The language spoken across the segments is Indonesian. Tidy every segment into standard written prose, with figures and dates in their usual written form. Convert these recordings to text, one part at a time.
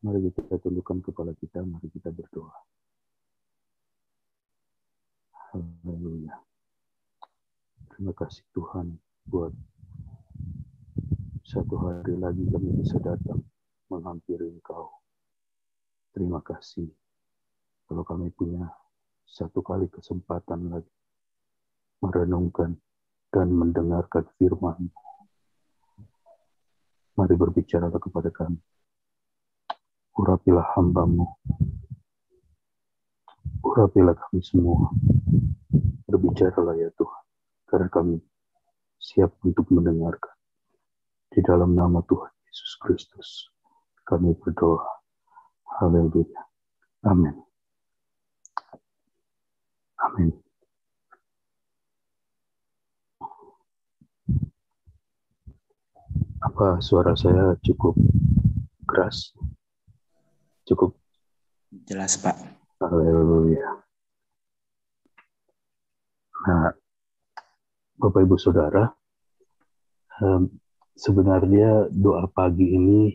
Mari kita tundukkan kepala kita, mari kita berdoa. Haleluya. Terima kasih Tuhan buat satu hari lagi kami bisa datang menghampiri Engkau. Terima kasih kalau kami punya satu kali kesempatan lagi merenungkan dan mendengarkan firman. Mari berbicaralah kepada kami. Urapilah hamba-Mu. Urapilah kami semua. Berbicaralah ya Tuhan, karena kami siap untuk mendengarkan. Di dalam nama Tuhan Yesus Kristus, kami berdoa. Haleluya. Amin. Amin. Apa suara saya cukup keras? Cukup? Jelas, Pak. Haleluya. Nah, Bapak Ibu Saudara, sebenarnya doa pagi ini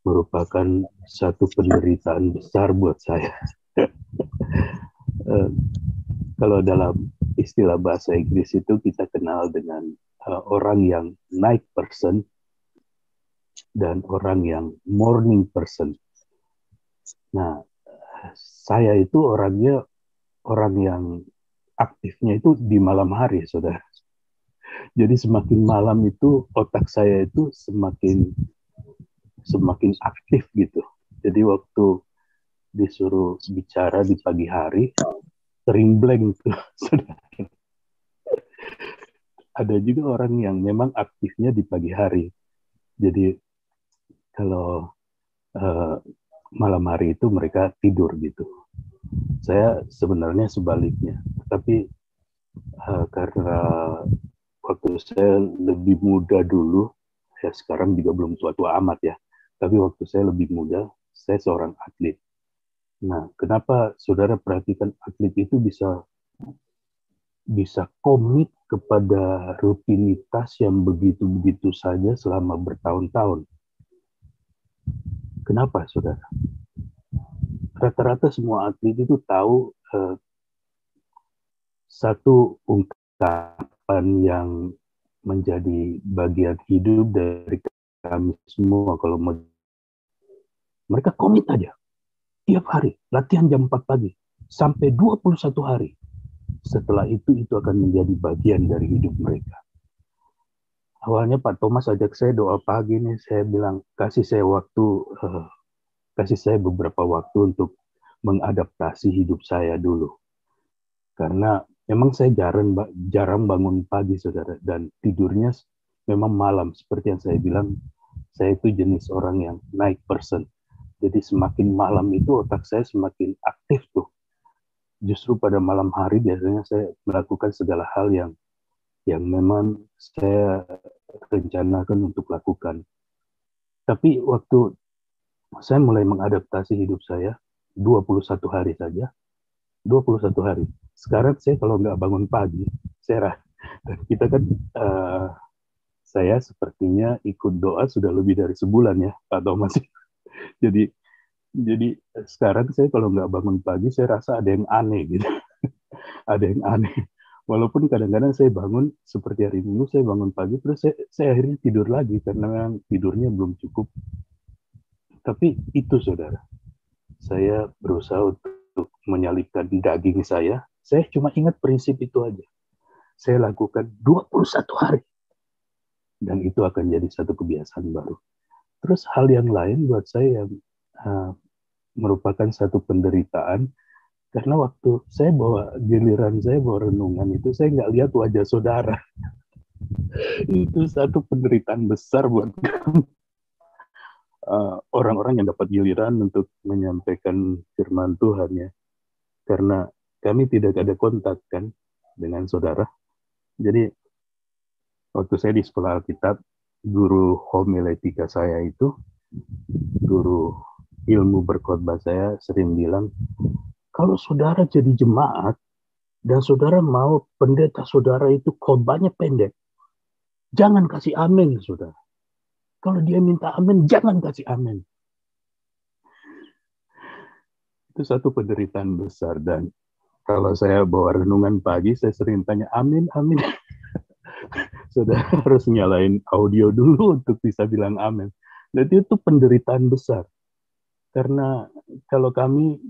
merupakan satu penderitaan besar buat saya. Kalau dalam istilah bahasa Inggris itu kita kenal dengan orang yang night person dan orang yang morning person. Nah, saya itu orangnya orang yang aktifnya itu di malam hari, saudara. Jadi semakin malam itu otak saya itu semakin aktif gitu. Jadi waktu disuruh bicara di pagi hari, sering blank tuh, saudara. Ada juga orang yang memang aktifnya di pagi hari. Jadi kalau malam hari itu mereka tidur gitu. Saya sebenarnya sebaliknya, tapi karena waktu saya lebih muda dulu, ya sekarang juga belum tua-tua amat ya, tapi waktu saya lebih muda, saya seorang atlet. Nah, kenapa saudara perhatikan atlet itu bisa komit kepada rutinitas yang begitu-begitu saja selama bertahun-tahun? Kenapa, saudara? Rata-rata semua atlet itu tahu satu ungkapan yang menjadi bagian hidup dari kami semua. Kalau mereka komit aja tiap hari latihan jam 4 pagi sampai 21 hari. Setelah itu akan menjadi bagian dari hidup mereka. Awalnya Pak Thomas ajak saya doa pagi nih, saya bilang kasih saya beberapa waktu untuk mengadaptasi hidup saya dulu. Karena memang saya jarang bangun pagi, saudara, dan tidurnya memang malam. Seperti yang saya bilang, saya itu jenis orang yang night person. Jadi semakin malam itu otak saya semakin aktif tuh. Justru pada malam hari biasanya saya melakukan segala hal yang memang saya rencanakan untuk lakukan. Tapi waktu saya mulai mengadaptasi hidup saya, 21 hari saja, 21 hari. Sekarang saya kalau nggak bangun pagi, dan kita kan, saya sepertinya ikut doa sudah lebih dari sebulan ya, Pak Thomas. Jadi sekarang saya kalau nggak bangun pagi, saya rasa ada yang aneh gitu. Ada yang aneh. Walaupun kadang-kadang saya bangun, seperti hari Minggu, saya bangun pagi, terus saya akhirnya tidur lagi, karena memang tidurnya belum cukup. Tapi itu, saudara, saya berusaha untuk menyalipkan daging saya cuma ingat prinsip itu aja. Saya lakukan 21 hari. Dan itu akan jadi satu kebiasaan baru. Terus hal yang lain buat saya yang merupakan satu penderitaan, karena waktu giliran saya bawa renungan itu, saya nggak lihat wajah saudara. Itu satu penderitaan besar buat kami. Orang-orang yang dapat giliran untuk menyampaikan firman Tuhan ya. Karena kami tidak ada kontak kan dengan saudara. Jadi waktu saya di sekolah Alkitab, guru homiletika saya itu, guru ilmu berkhotbah saya sering bilang, kalau saudara jadi jemaat dan saudara mau pendeta saudara itu khotbahnya pendek, jangan kasih amin, saudara. Kalau dia minta amin, jangan kasih amin. Itu satu penderitaan besar. Dan kalau saya bawa renungan pagi, saya sering tanya, amin, amin. Saudara harus nyalain audio dulu untuk bisa bilang amin. Jadi itu penderitaan besar. Karena kalau kami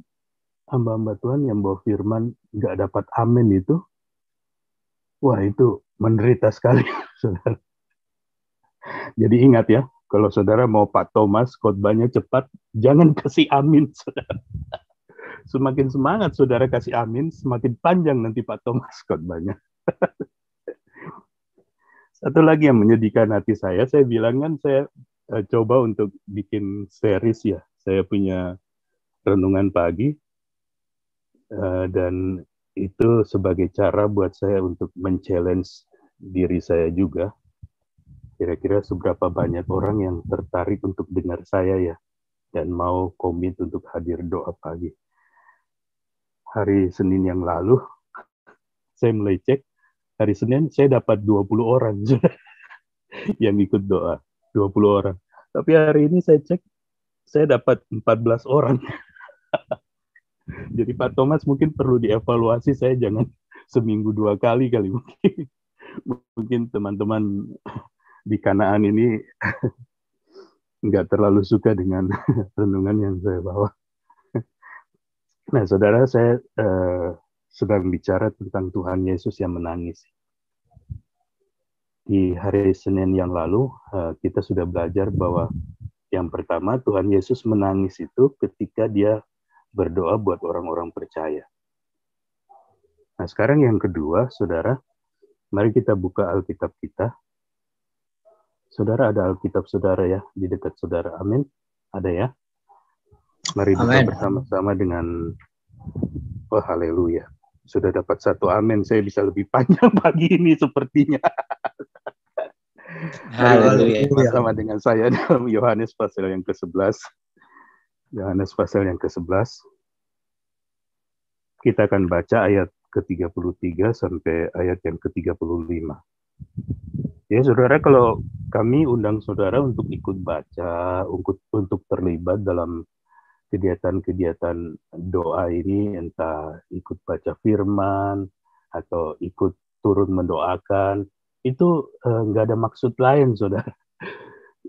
hamba-hamba Tuhan yang bawa firman nggak dapat amin itu, wah itu menderita sekali, saudara. Jadi ingat ya, kalau saudara mau Pak Thomas khotbahnya cepat, jangan kasih amin, saudara. Semakin semangat saudara kasih amin, semakin panjang nanti Pak Thomas khotbahnya. Satu lagi yang menyedihkan hati saya bilang kan saya coba untuk bikin series ya. Saya punya renungan pagi, dan itu sebagai cara buat saya untuk men-challenge diri saya juga. Kira-kira seberapa banyak orang yang tertarik untuk dengar saya ya, dan mau komit untuk hadir doa pagi. Hari Senin yang lalu, saya mulai cek, hari Senin saya dapat 20 orang yang ikut doa, 20 orang. Tapi hari ini saya cek, saya dapat 14 orang. Jadi Pak Thomas mungkin perlu dievaluasi, saya jangan seminggu 2 kali mungkin. Mungkin teman-teman di Kanaan ini nggak terlalu suka dengan renungan yang saya bawa. Nah, saudara, saya sedang bicara tentang Tuhan Yesus yang menangis. Di hari Senin yang lalu, kita sudah belajar bahwa yang pertama, Tuhan Yesus menangis itu ketika dia berdoa buat orang-orang percaya. Nah, sekarang yang kedua, saudara, mari kita buka Alkitab kita. Saudara, ada Alkitab saudara ya, di dekat saudara. Amin. Ada ya? Mari buka bersama-sama dengan, oh haleluya. Sudah dapat satu amin, saya bisa lebih panjang pagi ini sepertinya. Haleluya. Bersama dengan saya dalam Yohanes pasal yang ke-11. Yohanes pasal yang ke-11. Kita akan baca ayat ke-33 sampai ayat yang ke-35. Ya, saudara, kalau kami undang saudara untuk ikut baca, untuk terlibat dalam kegiatan-kegiatan doa ini, entah ikut baca firman atau ikut turun mendoakan, itu nggak ada maksud lain, saudara.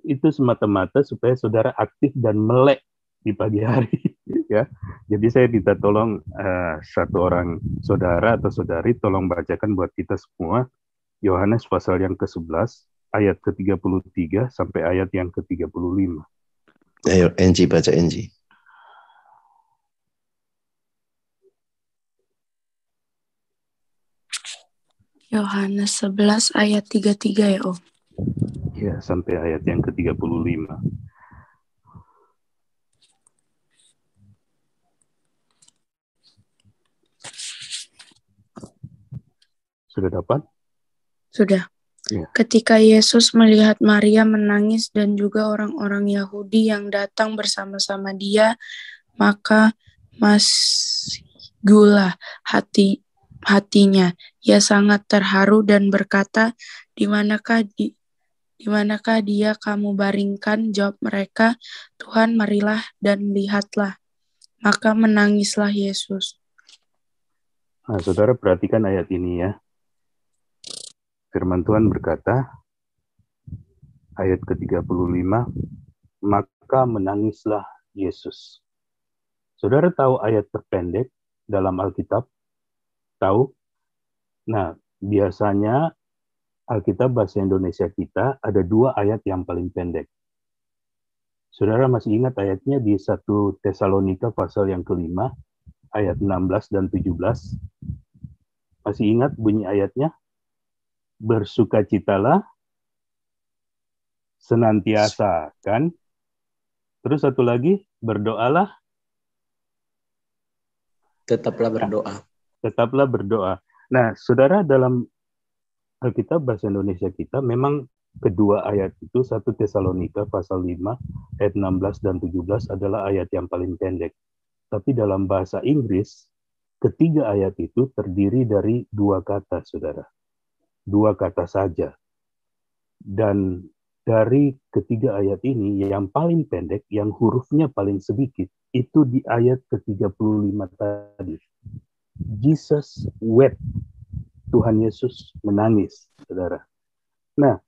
Itu semata-mata supaya saudara aktif dan melek di pagi hari, ya. Jadi saya minta tolong satu orang saudara atau saudari tolong bacakan buat kita semua Yohanes pasal yang ke-11 ayat ke-33 sampai ayat yang ke-35. Ayo, Enji baca Enji. Yohanes 11 ayat 33 ya, Om. Ya, sampai ayat yang ke-35. Sudah dapat? Sudah. Ya. Ketika Yesus melihat Maria menangis dan juga orang-orang Yahudi yang datang bersama-sama dia, maka masgulah hatinya. Ia sangat terharu dan berkata, di manakah dia kamu baringkan? Jawab mereka, Tuhan, marilah dan lihatlah. Maka menangislah Yesus. Nah, saudara perhatikan ayat ini ya. Firman Tuhan berkata, ayat ke-35, maka menangislah Yesus. Saudara tahu ayat terpendek dalam Alkitab? Tahu? Nah, biasanya Alkitab bahasa Indonesia kita ada 2 ayat yang paling pendek. Saudara masih ingat ayatnya di 1 Tesalonika pasal yang ke-5, ayat 16 dan 17? Masih ingat bunyi ayatnya? Bersukacitalah senantiasa, kan? Terus satu lagi, berdoalah. Tetaplah berdoa. Tetaplah berdoa. Nah, saudara, dalam Alkitab bahasa Indonesia kita memang kedua ayat itu, 1 Tesalonika pasal 5, ayat 16 dan 17 adalah ayat yang paling pendek. Tapi dalam bahasa Inggris, ketiga ayat itu terdiri dari 2 kata, saudara. 2 kata saja. Dan dari ketiga ayat ini, yang paling pendek, yang hurufnya paling sedikit, itu di ayat ke-35 tadi. Jesus wept. Tuhan Yesus menangis, saudara. Nah,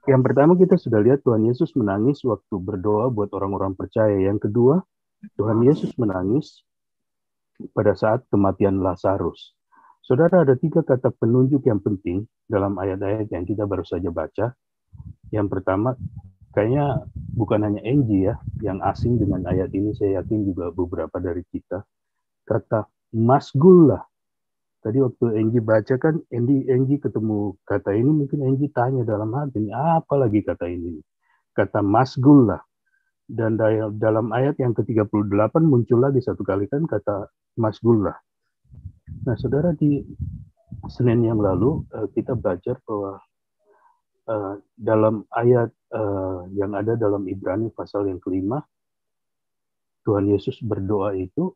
yang pertama kita sudah lihat Tuhan Yesus menangis waktu berdoa buat orang-orang percaya. Yang kedua, Tuhan Yesus menangis pada saat kematian Lazarus. Saudara, ada 3 kata penunjuk yang penting dalam ayat-ayat yang kita baru saja baca. Yang pertama, kayaknya bukan hanya Angie ya, yang asing dengan ayat ini, saya yakin juga beberapa dari kita. Kata masgullah. Tadi waktu Angie baca kan, Angie ketemu kata ini, mungkin Angie tanya dalam hati, apa lagi kata ini? Kata masgullah. Dan dalam ayat yang ke-38 muncul lagi satu kali kan kata masgullah. Nah, saudara, di Senin yang lalu kita belajar bahwa dalam ayat yang ada dalam Ibrani pasal yang ke-5, Tuhan Yesus berdoa itu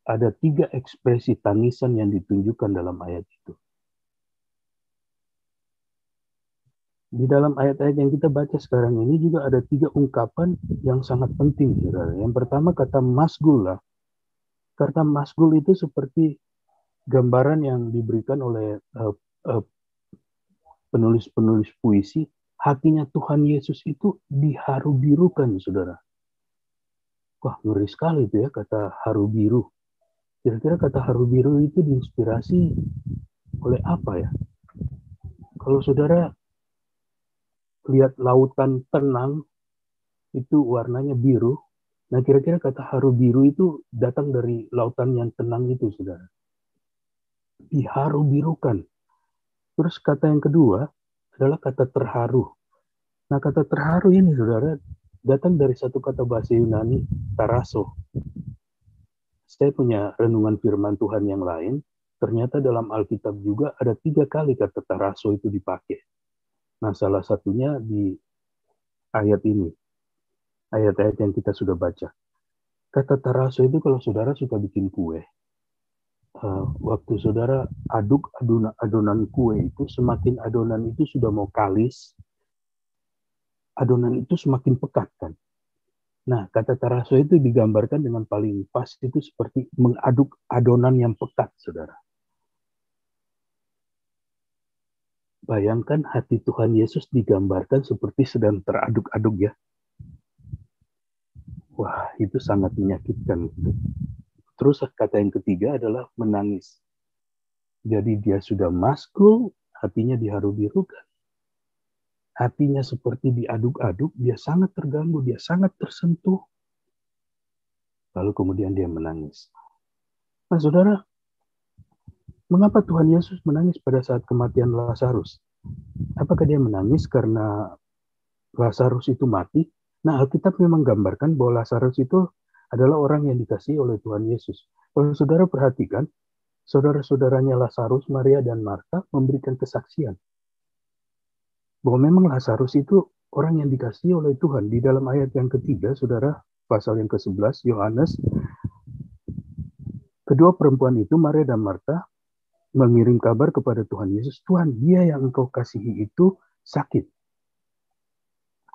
ada 3 ekspresi tangisan yang ditunjukkan dalam ayat itu. Di dalam ayat-ayat yang kita baca sekarang ini juga ada 3 ungkapan yang sangat penting, saudara. Yang pertama kata masgullah. Kata masgul itu seperti gambaran yang diberikan oleh penulis-penulis puisi. Hatinya Tuhan Yesus itu diharu birukan, saudara. Wah, ngeri sekali itu ya kata haru biru. Kira-kira kata haru biru itu diinspirasi oleh apa ya? Kalau saudara lihat lautan tenang, itu warnanya biru. Nah, kira-kira kata haru biru itu datang dari lautan yang tenang itu, saudara. Diharu birukan. Terus kata yang kedua adalah kata terharu. Nah, kata terharu ini, saudara, datang dari satu kata bahasa Yunani, taraso. Saya punya renungan firman Tuhan yang lain, ternyata dalam Alkitab juga ada 3 kali kata taraso itu dipakai. Nah, salah satunya di ayat ini, ayat-ayat yang kita sudah baca. Kata taraso itu kalau saudara suka bikin kue, waktu saudara aduk adonan kue itu, semakin adonan itu sudah mau kalis, adonan itu semakin pekat kan. Nah, kata taraso itu digambarkan dengan paling pas itu seperti mengaduk adonan yang pekat, saudara. Bayangkan hati Tuhan Yesus digambarkan seperti sedang teraduk-aduk ya. Wah, itu sangat menyakitkan. Terus kata yang ketiga adalah menangis. Jadi dia sudah maskul, hatinya diharu birukan. Hatinya seperti diaduk-aduk, dia sangat terganggu, dia sangat tersentuh. Lalu kemudian dia menangis. Nah, saudara, mengapa Tuhan Yesus menangis pada saat kematian Lazarus? Apakah dia menangis karena Lazarus itu mati? Nah, Alkitab memang gambarkan bahwa Lazarus itu adalah orang yang dikasihi oleh Tuhan Yesus. Kalau saudara perhatikan, saudara-saudaranya Lazarus, Maria dan Marta memberikan kesaksian bahwa memang Lazarus itu orang yang dikasihi oleh Tuhan. Di dalam ayat yang ketiga, saudara, pasal yang ke-11, Yohanes, kedua perempuan itu, Maria dan Marta, mengirim kabar kepada Tuhan Yesus, Tuhan, dia yang engkau kasihi itu sakit.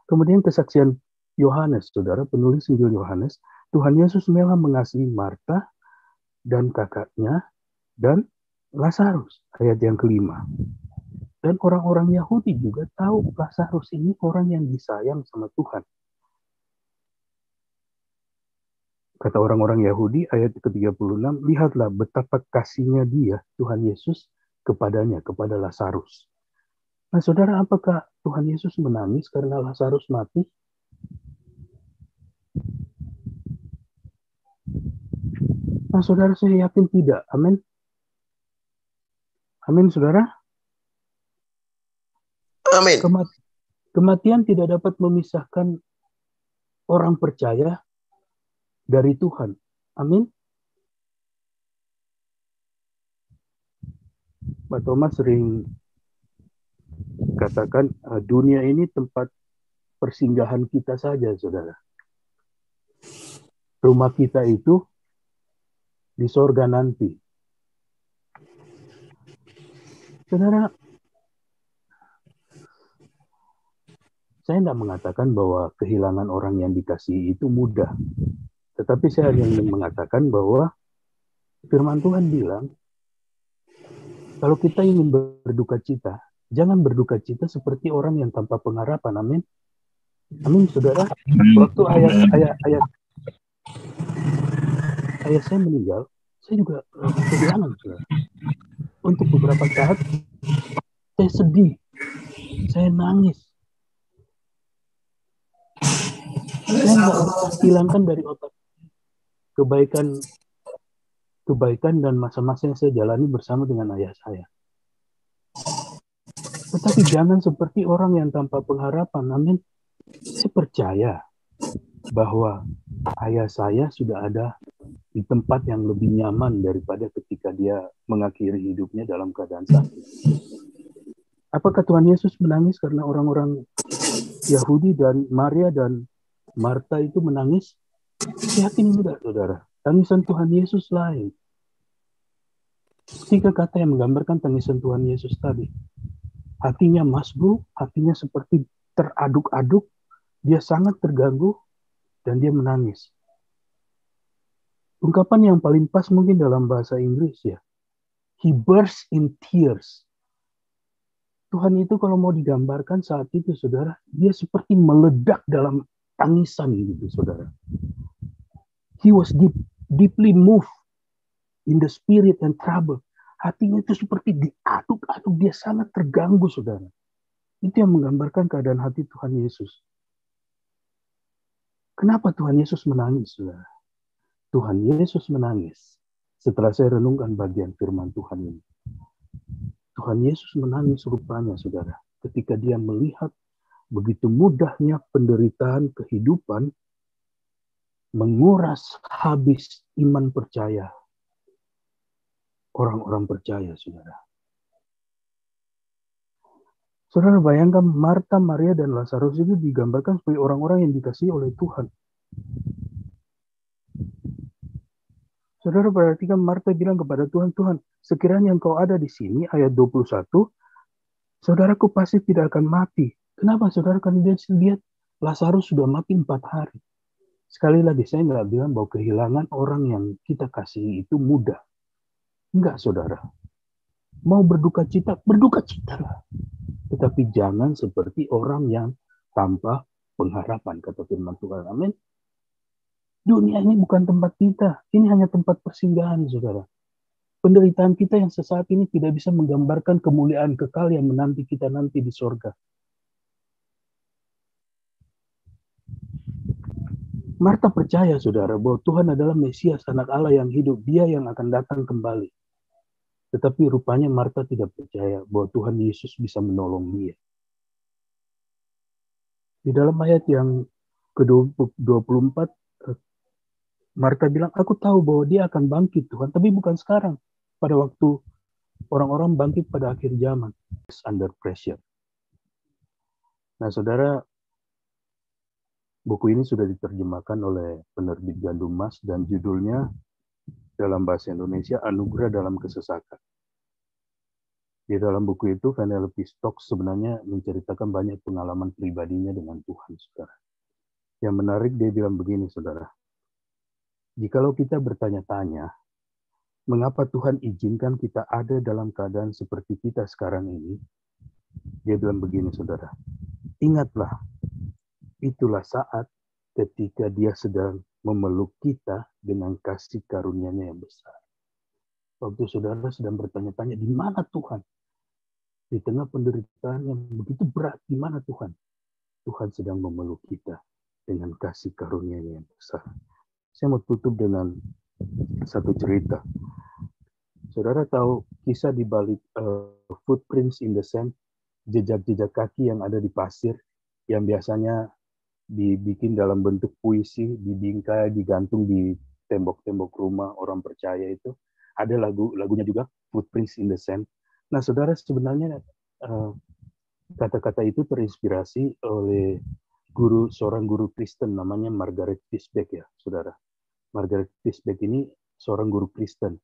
Kemudian kesaksian Yohanes, saudara, penulis Injil Yohanes, Tuhan Yesus memang mengasihi Marta dan kakaknya dan Lazarus, ayat yang ke-5. Dan orang-orang Yahudi juga tahu Lazarus ini orang yang disayang sama Tuhan. Kata orang-orang Yahudi, ayat ke-36, lihatlah betapa kasihnya dia, Tuhan Yesus, kepadanya, kepada Lazarus. Nah, saudara, apakah Tuhan Yesus menangis karena Lazarus mati? Nah, saudara, saya yakin tidak. Amin. Amin, saudara. Amin. Kematian tidak dapat memisahkan orang percaya dari Tuhan. Amin. Pak Thomas sering katakan, dunia ini tempat persinggahan kita saja, saudara. Rumah kita itu di sorga nanti. Saudara, Saya tidak mengatakan bahwa kehilangan orang yang dikasihi itu mudah. Tetapi saya ingin mengatakan bahwa firman Tuhan bilang, kalau kita ingin berduka cita, jangan berduka cita seperti orang yang tanpa pengharapan. Amin. Amin, saudara. Waktu ayah saya meninggal, saya juga kehilangan, saudara. Untuk beberapa saat, saya sedih. Saya nangis. Saya nggak hilangkan dari otak kebaikan dan masa-masa yang saya jalani bersama dengan ayah saya. Tetapi jangan seperti orang yang tanpa pengharapan. Amin. Saya percaya bahwa ayah saya sudah ada di tempat yang lebih nyaman daripada ketika dia mengakhiri hidupnya dalam keadaan sakit. Apakah Tuhan Yesus menangis karena orang-orang Yahudi dan Maria dan Marta itu menangis? Saya yakin tidak, saudara. Tangisan Tuhan Yesus lain. 3 kata yang menggambarkan tangisan Tuhan Yesus tadi. Hatinya masbuk, hatinya seperti teraduk-aduk, dia sangat terganggu, dan dia menangis. Ungkapan yang paling pas mungkin dalam bahasa Inggris ya. He burst in tears. Tuhan itu kalau mau digambarkan saat itu, saudara, dia seperti meledak dalam tangisan gitu, saudara. He was deeply moved in the spirit and trouble. Hatinya itu seperti diaduk-aduk, dia sangat terganggu, saudara. Itu yang menggambarkan keadaan hati Tuhan Yesus. Kenapa Tuhan Yesus menangis, saudara? Tuhan Yesus menangis setelah saya renungkan bagian firman Tuhan ini. Tuhan Yesus menangis rupanya, saudara, ketika dia melihat begitu mudahnya penderitaan kehidupan menguras habis iman percaya orang-orang percaya, saudara. Saudara bayangkan Marta, Maria, dan Lazarus itu digambarkan sebagai orang-orang yang dikasihi oleh Tuhan. Saudara perhatikan Marta bilang kepada Tuhan, Tuhan, sekiranya Engkau ada di sini, ayat 21, saudaraku pasti tidak akan mati. Kenapa, saudara? Karena dia lihat Lazarus sudah mati 4 hari. Sekali lagi, saya nggak bilang bahwa kehilangan orang yang kita kasihi itu mudah. Enggak, saudara. Mau berduka cita, berduka citalah. Tetapi jangan seperti orang yang tanpa pengharapan, kata firman Tuhan. Amin. Dunia ini bukan tempat kita. Ini hanya tempat persinggahan, saudara. Penderitaan kita yang sesaat ini tidak bisa menggambarkan kemuliaan kekal yang menanti kita nanti di sorga. Marta percaya, saudara, bahwa Tuhan adalah Mesias, anak Allah yang hidup. Dia yang akan datang kembali. Tetapi rupanya Marta tidak percaya bahwa Tuhan Yesus bisa menolong dia. Di dalam ayat yang ke-24, Marta bilang, aku tahu bahwa dia akan bangkit, Tuhan, tapi bukan sekarang. Pada waktu orang-orang bangkit pada akhir zaman. Under pressure. Nah, saudara, buku ini sudah diterjemahkan oleh penerbit Gandum Mas dan judulnya dalam bahasa Indonesia, Anugerah dalam Kesesakan. Di dalam buku itu, Vanellope Stokes sebenarnya menceritakan banyak pengalaman pribadinya dengan Tuhan, saudara. Yang menarik, dia bilang begini, saudara. Jikalau kita bertanya-tanya, mengapa Tuhan izinkan kita ada dalam keadaan seperti kita sekarang ini? Dia bilang begini, saudara. Ingatlah, itulah saat ketika dia sedang memeluk kita dengan kasih karunia-Nya yang besar. Waktu saudara sedang bertanya-tanya, di mana Tuhan? Di tengah penderitaan yang begitu berat, di mana Tuhan? Tuhan sedang memeluk kita dengan kasih karunia-Nya yang besar. Saya mau tutup dengan satu cerita. Saudara tahu kisah di balik footprints in the sand, jejak-jejak kaki yang ada di pasir, yang biasanya dibikin dalam bentuk puisi, dibingkai, digantung di tembok-tembok rumah orang percaya itu. Ada lagunya juga, Footprints in the Sand. Nah, saudara, sebenarnya kata-kata itu terinspirasi oleh seorang guru Kristen namanya Margaret Fishbeck, ya, saudara. Margaret Fishbeck ini seorang guru Kristen.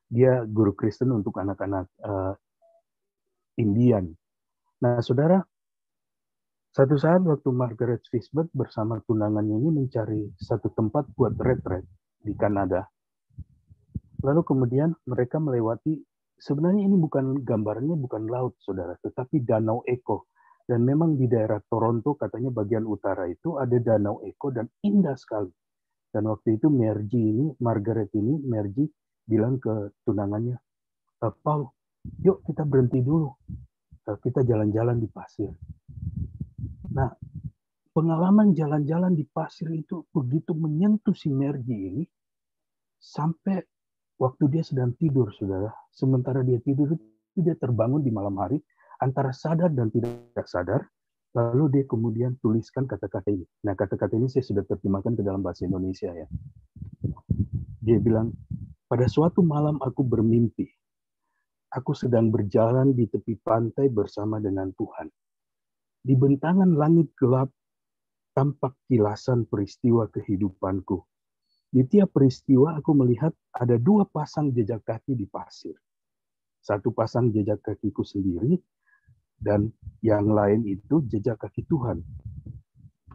Dia guru Kristen untuk anak-anak Indian. Nah, saudara, Satu saat waktu Margaret Fishburne bersama tunangannya ini mencari satu tempat buat retret di Kanada. Lalu kemudian mereka melewati, sebenarnya ini bukan gambarnya bukan laut, saudara, tetapi Danau Echo. Dan memang di daerah Toronto, katanya bagian utara itu ada Danau Echo dan indah sekali. Dan waktu itu Margaret bilang ke tunangannya, Paul, yuk kita berhenti dulu. Kita jalan-jalan di pasir. Nah, pengalaman jalan-jalan di pasir itu begitu menyentuh si Mergy ini, sampai waktu dia sedang tidur, saudara. Sementara dia tidur, dia terbangun di malam hari, antara sadar dan tidak sadar, lalu dia kemudian tuliskan kata-kata ini. Nah, kata-kata ini saya sudah terjemahkan ke dalam bahasa Indonesia ya. Dia bilang, pada suatu malam aku bermimpi, aku sedang berjalan di tepi pantai bersama dengan Tuhan. Di bentangan langit gelap, tampak kilasan peristiwa kehidupanku. Di tiap peristiwa aku melihat ada dua pasang jejak kaki di pasir. Satu pasang jejak kakiku sendiri, dan yang lain itu jejak kaki Tuhan.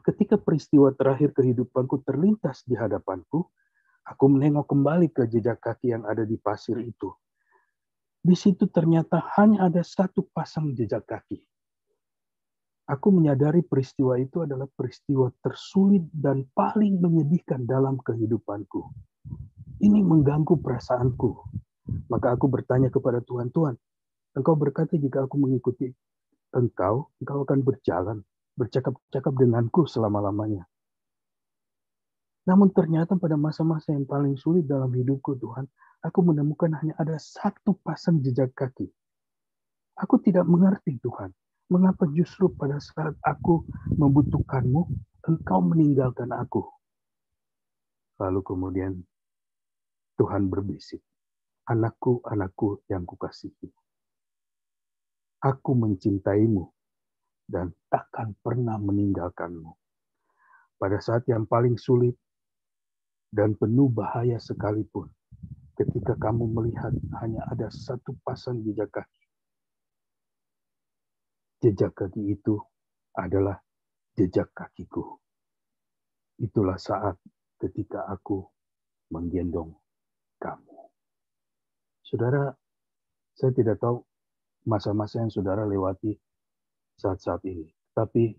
Ketika peristiwa terakhir kehidupanku terlintas di hadapanku, aku menengok kembali ke jejak kaki yang ada di pasir itu. Di situ ternyata hanya ada satu pasang jejak kaki. Aku menyadari peristiwa itu adalah peristiwa tersulit dan paling menyedihkan dalam kehidupanku. Ini mengganggu perasaanku. Maka aku bertanya kepada Tuhan, Tuhan, Engkau berkata jika aku mengikuti Engkau akan berjalan, bercakap-cakap denganku selama-lamanya. Namun ternyata pada masa-masa yang paling sulit dalam hidupku, Tuhan, aku menemukan hanya ada satu pasang jejak kaki. Aku tidak mengerti, Tuhan, mengapa justru pada saat aku membutuhkan-Mu, Engkau meninggalkan aku. Lalu kemudian Tuhan berbisik, anakku, anakku yang kukasihi. Aku mencintaimu dan takkan pernah meninggalkanmu. Pada saat yang paling sulit dan penuh bahaya sekalipun, ketika kamu melihat hanya ada satu pasang jejak kaki itu adalah jejak kakiku. Itulah saat ketika aku menggendong kamu. Saudara, saya tidak tahu masa-masa yang saudara lewati saat-saat ini. Tapi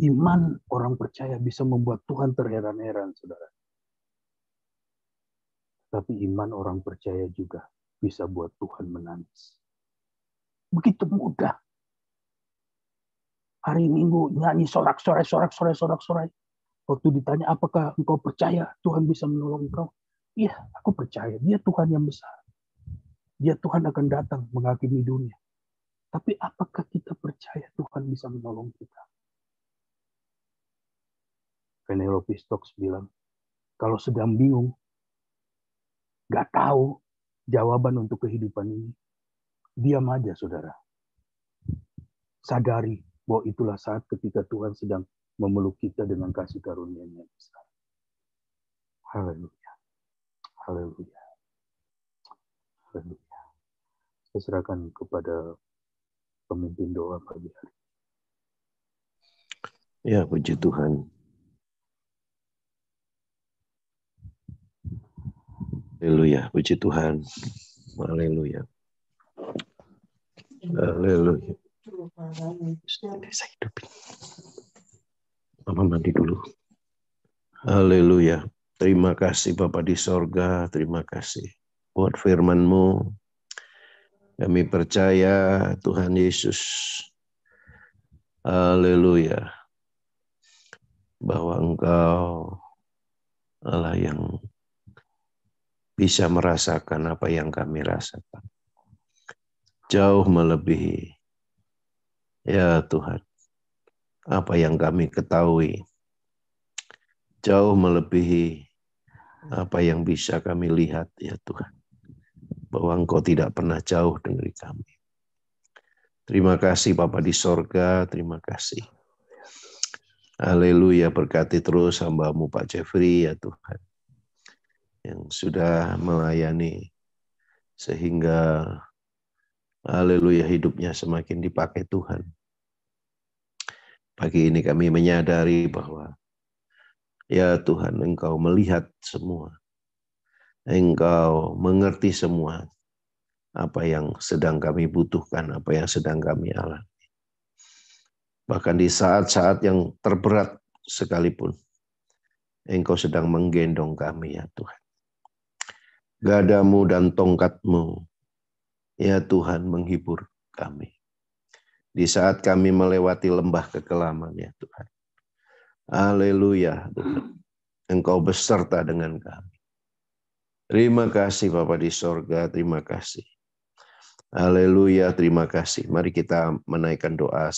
iman orang percaya bisa membuat Tuhan terheran-heran, saudara. Tapi iman orang percaya juga bisa buat Tuhan menangis. Begitu mudah. Hari Minggu nyanyi sorak-sorai. Waktu ditanya apakah engkau percaya Tuhan bisa menolong engkau? Iya, aku percaya. Dia Tuhan yang besar. Dia Tuhan akan datang menghakimi dunia. Tapi apakah kita percaya Tuhan bisa menolong kita? Penelope Stokes bilang, kalau sedang bingung, gak tahu jawaban untuk kehidupan ini, diam aja, saudara. Sadari bahwa itulah saat ketika Tuhan sedang memeluk kita dengan kasih karunia-Nya yang besar. Haleluya. Haleluya. Haleluya. Saya serahkan kepada pemimpin doa pagi hari. Ya, puji Tuhan. Haleluya, puji Tuhan. Haleluya. Haleluya. Saya hidupin. Mama mandi dulu. Haleluya. Terima kasih Bapa di sorga. Terima kasih buat firman-Mu. Kami percaya Tuhan Yesus. Haleluya. Bahwa Engkau Allah yang bisa merasakan apa yang kami rasakan. Jauh melebihi, ya Tuhan, apa yang kami ketahui. Jauh melebihi apa yang bisa kami lihat, ya Tuhan. Bahwa Engkau tidak pernah jauh dari kami. Terima kasih Bapa di sorga, terima kasih. Haleluya, berkati terus hamba-Mu Pak Jeffrey, ya Tuhan. Yang sudah melayani sehingga haleluya hidupnya semakin dipakai Tuhan. Pagi ini kami menyadari bahwa ya Tuhan, Engkau melihat semua. Engkau mengerti semua apa yang sedang kami butuhkan, apa yang sedang kami alami. Bahkan di saat-saat yang terberat sekalipun, Engkau sedang menggendong kami ya Tuhan. Gadamu dan tongkat-Mu, ya Tuhan, menghibur kami. Di saat kami melewati lembah kekelaman ya Tuhan. Haleluya Tuhan. Engkau beserta dengan kami. Terima kasih Bapa di sorga, terima kasih. Haleluya, terima kasih. Mari kita menaikkan doa